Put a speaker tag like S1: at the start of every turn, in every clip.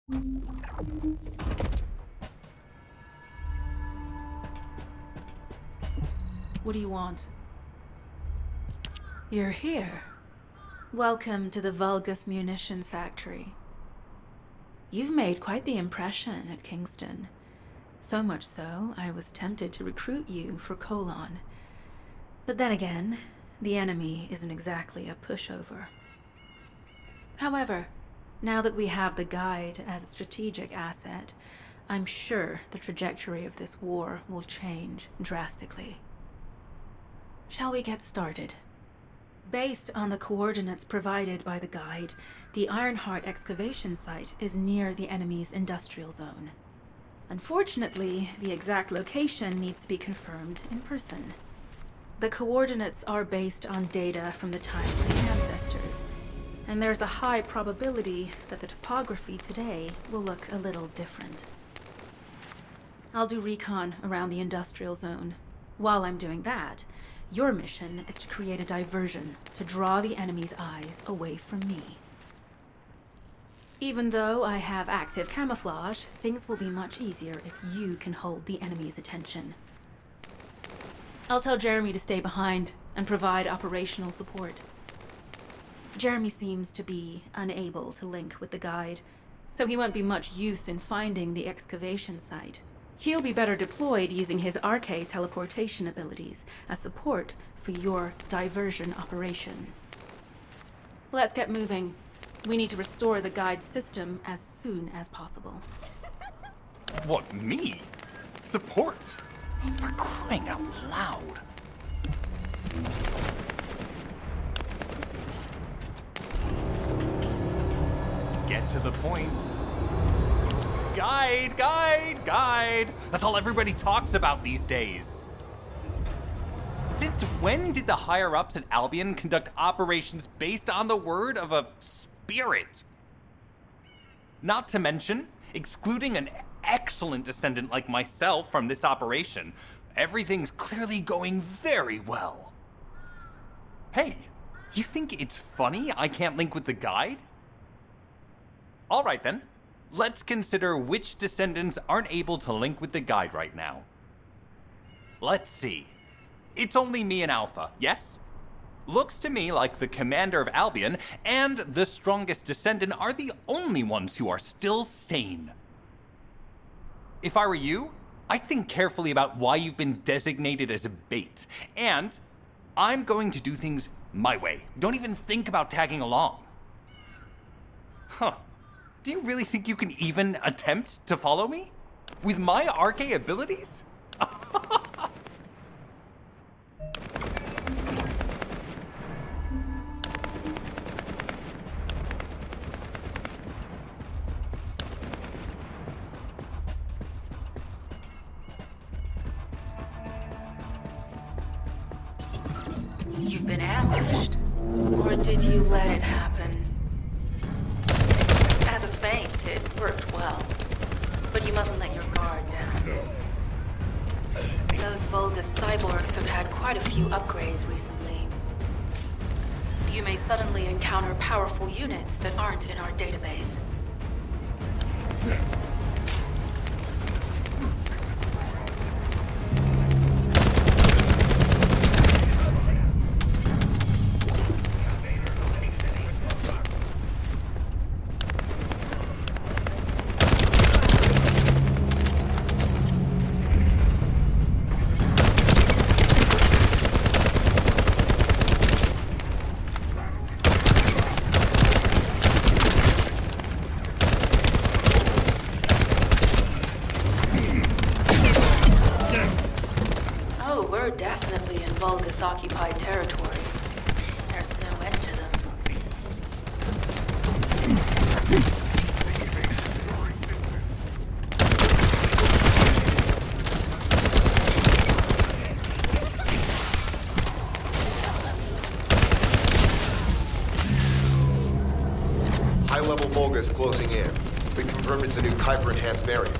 S1: What do you want? You're here. Welcome to the Vulgus Munitions Factory. You've made quite the impression at Kingston. So much so, I was tempted to recruit you for Colon. But then again, the enemy isn't exactly a pushover. However, now that we have the guide as a strategic asset, I'm sure the trajectory of this war will change drastically. Shall we get started? Based on the coordinates provided by the guide, the Ironheart excavation site is near the enemy's industrial zone. Unfortunately, the exact location needs to be confirmed in person. The coordinates are based on data from the time of the ancestors, and there's a high probability that the topography today will look a little different. I'll do recon around the industrial zone. While I'm doing that, your mission is to create a diversion to draw the enemy's eyes away from me. Even though I have active camouflage, things will be much easier if you can hold the enemy's attention. I'll tell Jeremy to stay behind and provide operational support. Jeremy seems to be unable to link with the guide, so he won't be much use in finding the excavation site. He'll be better deployed using his RK teleportation abilities as support for your diversion operation. Let's get moving. We need to restore the guide system as soon as possible.
S2: What, me? Support? For crying out loud. Get to the point. Guide, guide, guide. That's all everybody talks about these days. Since when did the higher-ups at Albion conduct operations based on the word of a spirit? Not to mention, excluding an excellent descendant like myself from this operation, everything's clearly going very well. Hey, you think it's funny I can't link with the guide? All right then. Let's consider which descendants aren't able to link with the guide right now. Let's see. It's only me and Alpha, yes? Looks to me like the commander of Albion and the strongest descendant are the only ones who are still sane. If I were you, I'd think carefully about why you've been designated as a bait, and I'm going to do things my way. Don't even think about tagging along. Huh. Do you really think you can even attempt to follow me? With my RK abilities?
S1: You've been ambushed. Or did you let it happen? As a feint, it worked well. But you mustn't let your guard down. Those Vulgus cyborgs have had quite a few upgrades recently. You may suddenly encounter powerful units that aren't in our database. We're definitely in Vulgus-occupied territory. There's no end to them.
S3: High-level Vulgus closing in. We confirmed it's a new Kuiper-enhanced variant.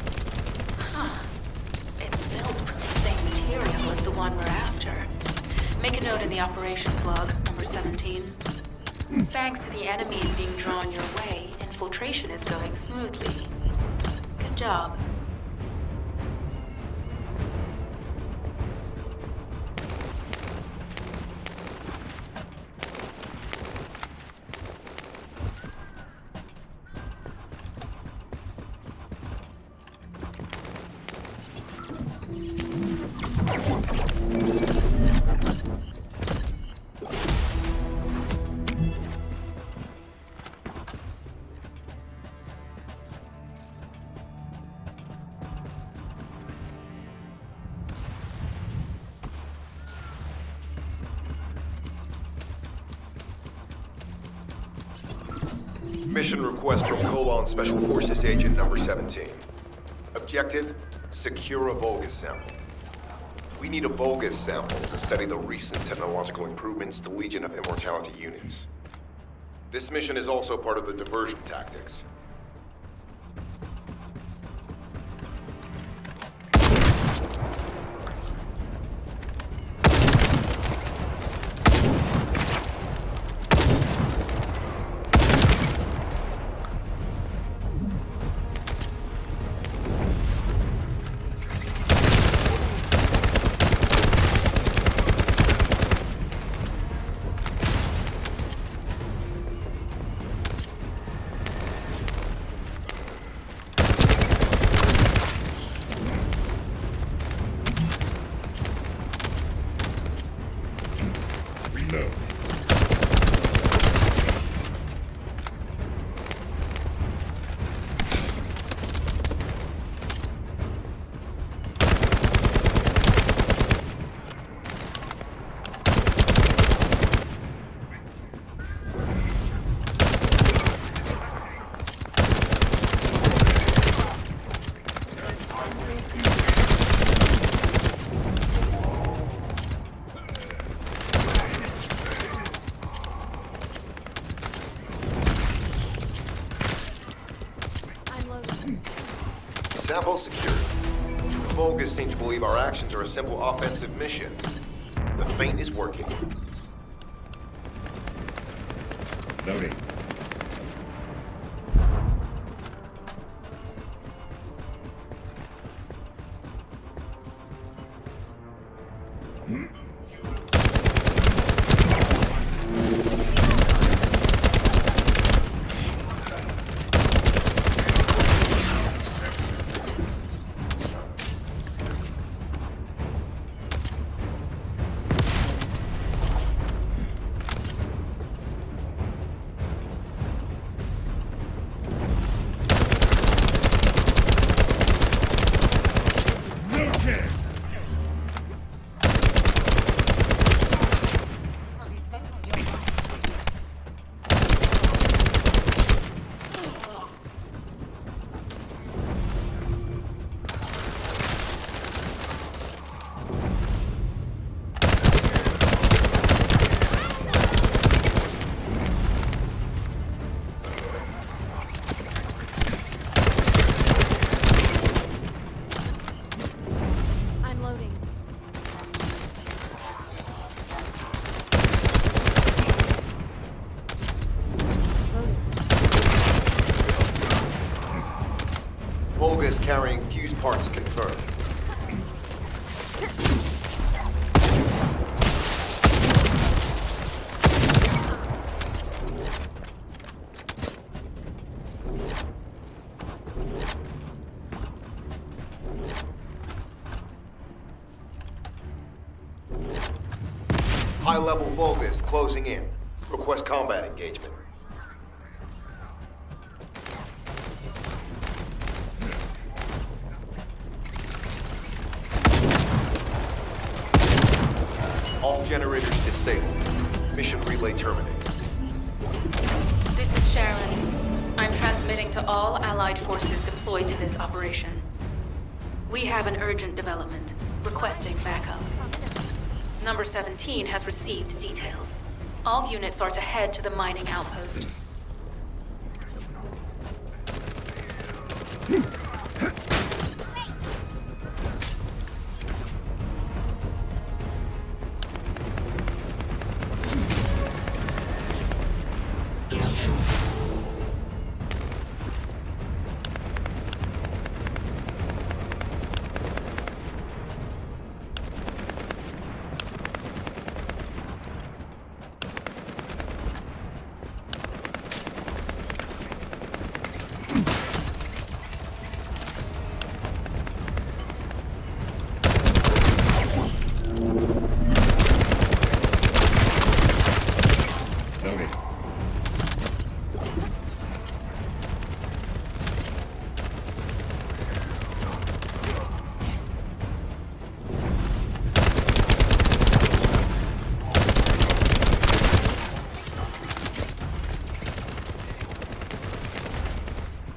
S1: Was the one we're after. Make a note in the operations log, number 17. Thanks to the enemies being drawn your way, infiltration is going smoothly. Good job.
S3: Mission request from Colon Special Forces Agent number 17. Objective, secure a Vulgus sample. We need a Vulgus sample to study the recent technological improvements to Legion of Immortality units. This mission is also part of the diversion tactics. Sample secured. The Vulgus seem to believe our actions are a simple offensive mission. The feint is working.
S4: Noting.
S3: Vulgus carrying fuse parts confirmed. High-level Vulgus closing in. Request combat engagement. All generators disabled. Mission relay terminated.
S1: This is Sharon. I'm transmitting to all Allied forces deployed to this operation. We have an urgent development, requesting backup. Number 17 has received details. All units are to head to the mining outpost.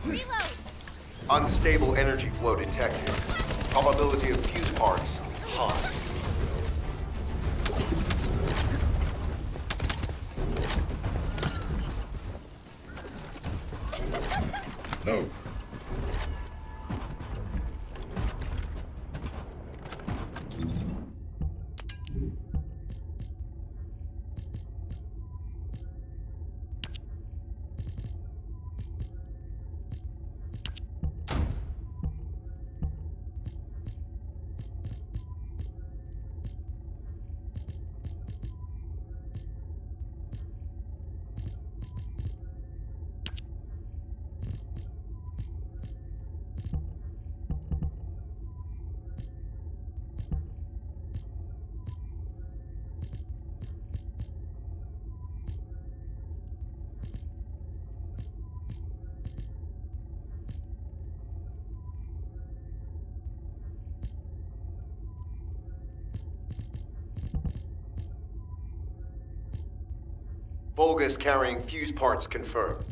S5: Reload!
S3: Unstable energy flow detected. Probability of fuse parts, high.
S4: No.
S3: Vulgus carrying fuse parts confirmed.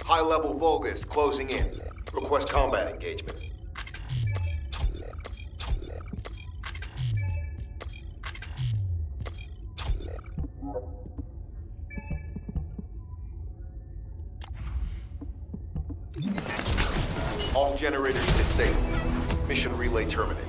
S3: High-level Vulgus closing in. Request combat engagement. All generators disabled. Mission relay terminated.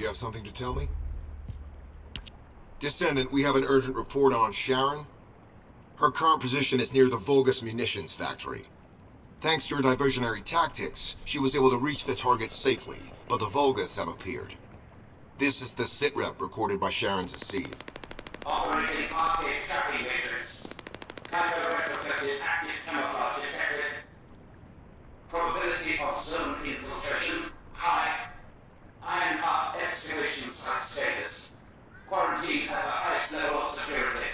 S5: You have something to tell me? Descendant, we have an urgent report on Sharon. Her current position is near the Vulgus munitions factory. Thanks to your diversionary tactics, she was able to reach the target safely, but the Vulgus have appeared. This is the sitrep recorded by Sharon's seed.
S6: Operating arcade tracking matrix. Tango retrofitted active camouflage detected. Probability of zone infiltration high. Ironheart excavation site status. Quarantine at the highest level of security.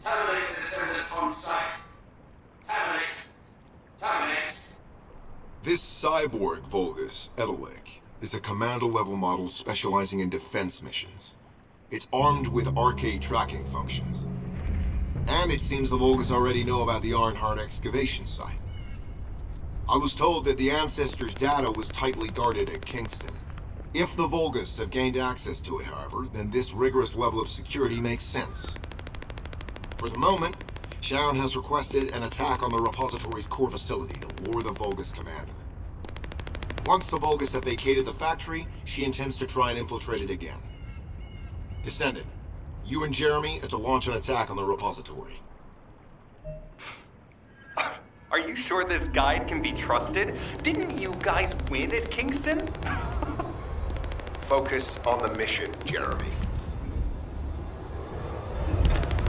S6: Terminate the descendant on site. Terminate. Terminate.
S5: This cyborg Vulgus, Edelik, is a commando-level model specializing in defense missions. It's armed with arcade tracking functions. And it seems the Vulgus already know about the Ironheart excavation site. I was told that the Ancestors' data was tightly guarded at Kingston. If the Vulgus have gained access to it, however, then this rigorous level of security makes sense. For the moment, Sharon has requested an attack on the repository's core facility to lure the Vulgus commander. Once the Vulgus have vacated the factory, she intends to try and infiltrate it again. Descendant, you and Jeremy are to launch an attack on the repository.
S2: Are you sure this guide can be trusted? Didn't you guys win at Kingston?
S3: Focus on the mission, Jeremy.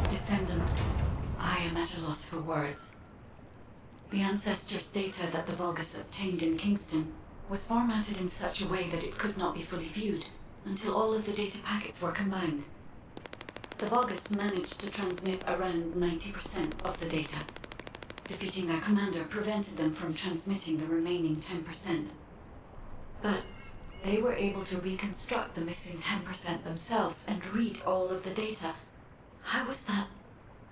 S7: Descendant, I am at a loss for words. The Ancestors' data that the Vulgus obtained in Kingston was formatted in such a way that it could not be fully viewed until all of the data packets were combined. The Vulgus managed to transmit around 90% of the data. Defeating their commander prevented them from transmitting the remaining 10%. But they were able to reconstruct the missing 10% themselves and read all of the data. How was that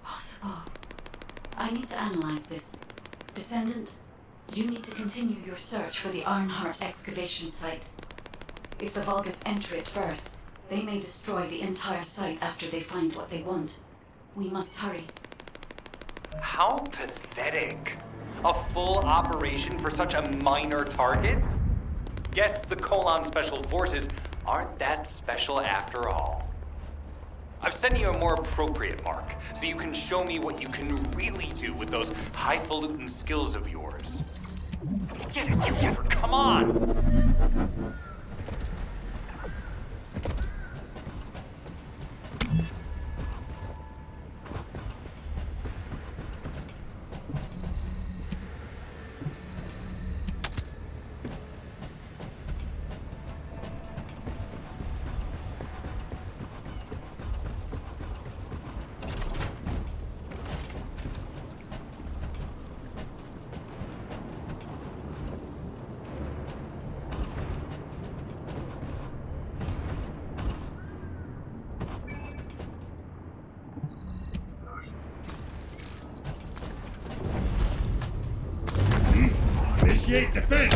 S7: possible? I need to analyze this. Descendant, you need to continue your search for the Ironheart excavation site. If the Vulgus enter it first, they may destroy the entire site after they find what they want. We must hurry.
S2: How pathetic. A full operation for such a minor target? Guess the Colon Special Forces aren't that special after all. I've sent you a more appropriate mark, so you can show me what you can really do with those highfalutin skills of yours. Get it together, come on!
S4: Initiate defense!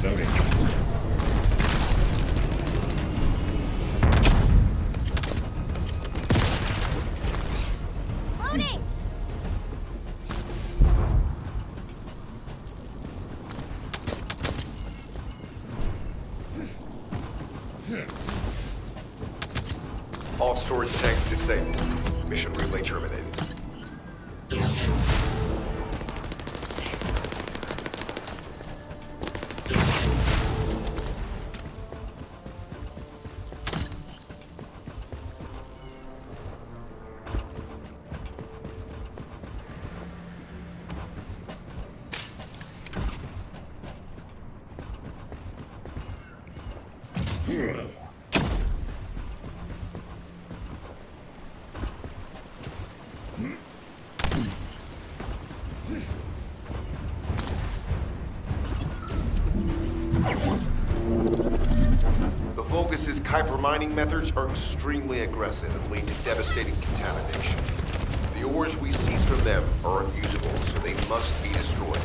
S4: Loading.
S8: Loading!
S3: All storage tanks disabled. Mission relay terminated. Kuiper mining methods are extremely aggressive and lead to devastating contamination. The ores we seize from them are unusable, so they must be destroyed.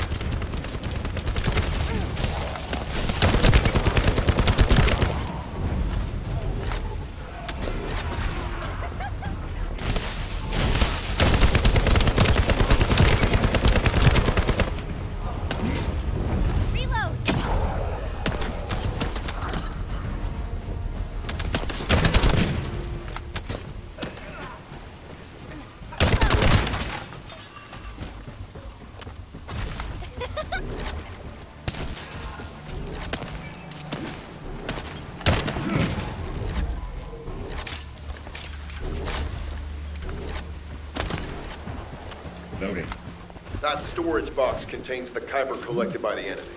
S4: Loading.
S3: That storage box contains the Kuiper collected by the enemy.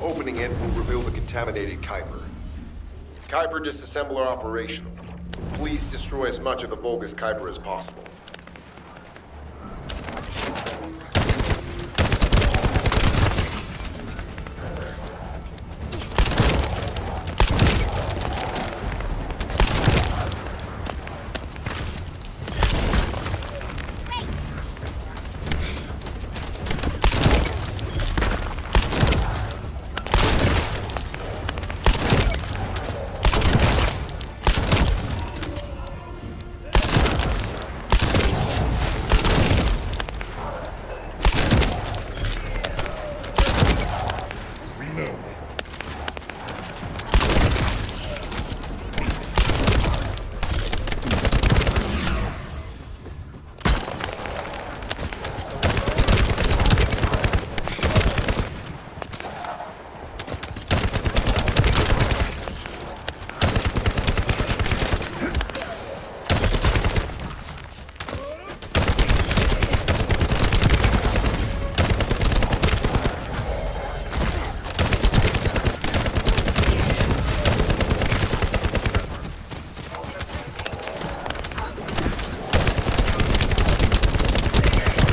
S3: Opening it will reveal the contaminated Kuiper. Kuiper disassembler operational. Please destroy as much of the Vulgus Kuiper as possible.
S4: Reload.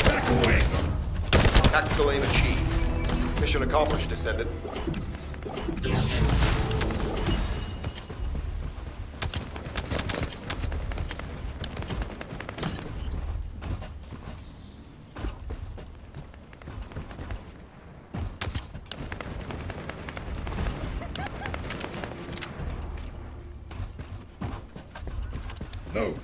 S4: Back away.
S3: Tactical aim achieved. Mission accomplished, Descendant.
S4: Load.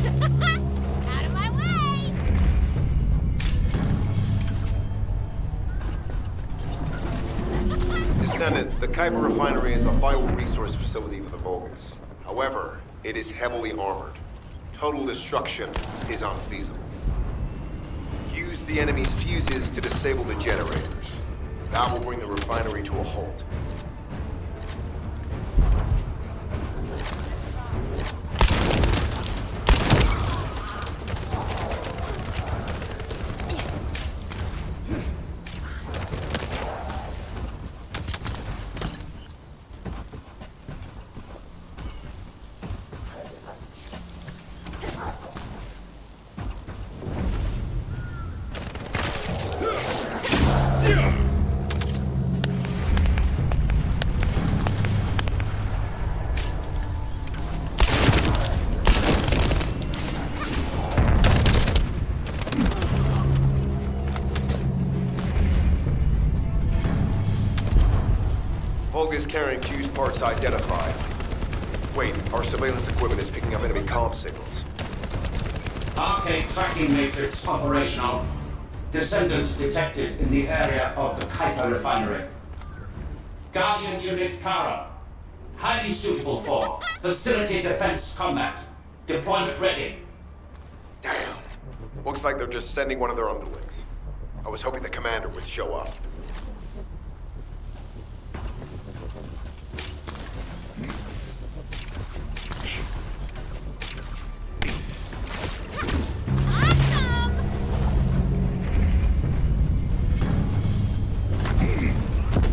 S8: Out of my way!
S3: Descendant, the Kuiper refinery is a vital resource facility for the Vulgus. However, it is heavily armored. Total destruction is unfeasible. Use the enemy's fuses to disable the generators. That will bring the refinery to a halt. Vulgus carrying fuse parts identified. Wait, our surveillance equipment is picking up enemy comm signals.
S6: Arcade tracking matrix operational. Descendant detected in the area of the Kuiper refinery. Guardian Unit Kara. Highly suitable for facility defense combat. Deployment ready.
S3: Damn. Looks like they're just sending one of their underlings. I was hoping the commander would show up.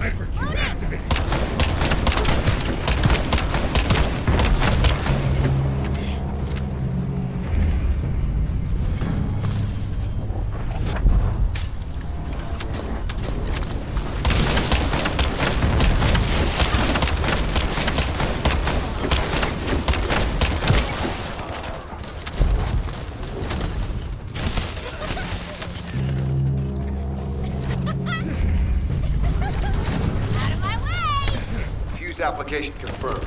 S4: Hypercube activated.
S3: Access application confirmed.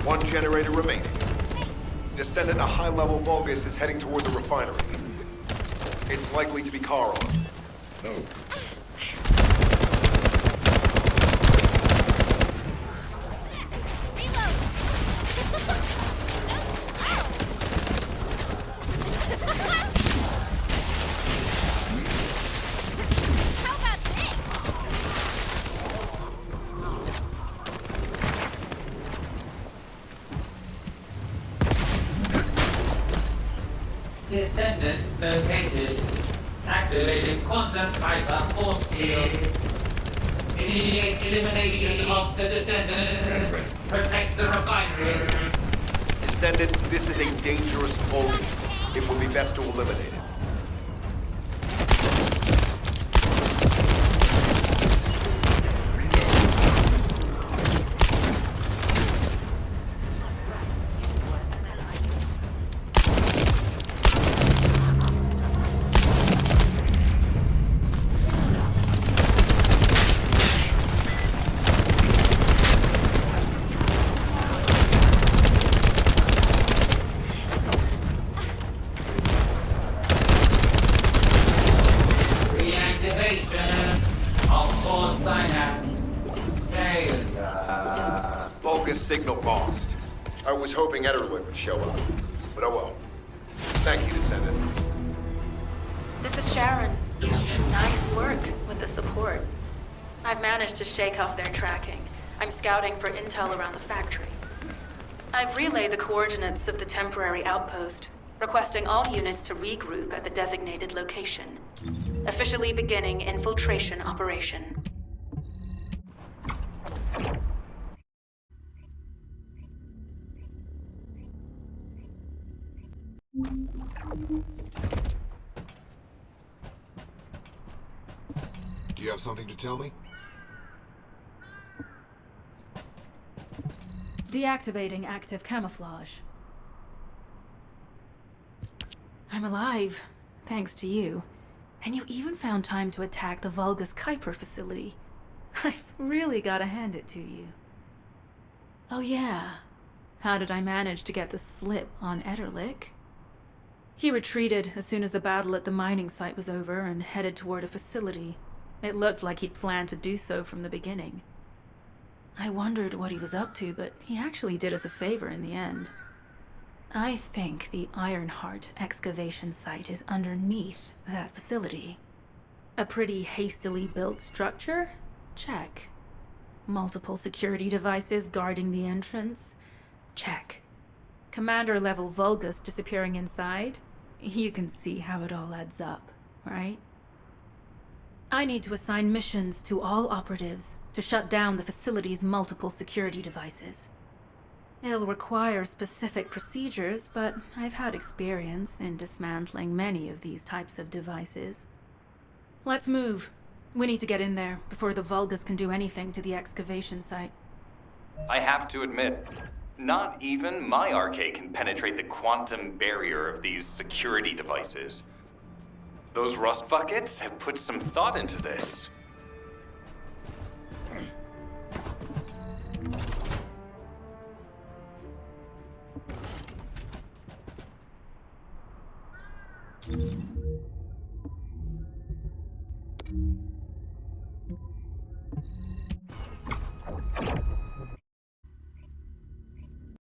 S3: One generator remaining. Descendant, a high-level Vulgus is heading toward the refinery. It's likely to be Carl.
S4: No.
S6: Descendant located. Activating quantum hyper force field. Initiate elimination of the Descendant. Protect the refinery.
S3: Descendant, this is a dangerous Vulgus. It will be best to eliminate it. Signal lost. I was hoping Ederlich would show up, but oh well. Thank you, Descendant.
S1: This is Sharon. Nice work with the support. I've managed to shake off their tracking. I'm scouting for intel around the factory. I've relayed the coordinates of the temporary outpost, requesting all units to regroup at the designated location. Officially beginning infiltration operation.
S5: Do you have something to tell me?
S1: Deactivating active camouflage. I'm alive, thanks to you. And you even found time to attack the Vulgus Kuiper facility. I've really gotta hand it to you. Oh yeah, how did I manage to get the slip on Ederlich? He retreated as soon as the battle at the mining site was over and headed toward a facility. It looked like he'd planned to do so from the beginning. I wondered what he was up to, but he actually did us a favor in the end. I think the Ironheart excavation site is underneath that facility. A pretty hastily built structure? Check. Multiple security devices guarding the entrance? Check. Commander-level Vulgus disappearing inside? You can see how it all adds up, right? I need to assign missions to all operatives to shut down the facility's multiple security devices. It'll require specific procedures, but I've had experience in dismantling many of these types of devices. Let's move. We need to get in there before the Vulgus can do anything to the excavation site.
S2: I have to admit, not even my arcade can penetrate the quantum barrier of these security devices. Those rust buckets have put some thought into this.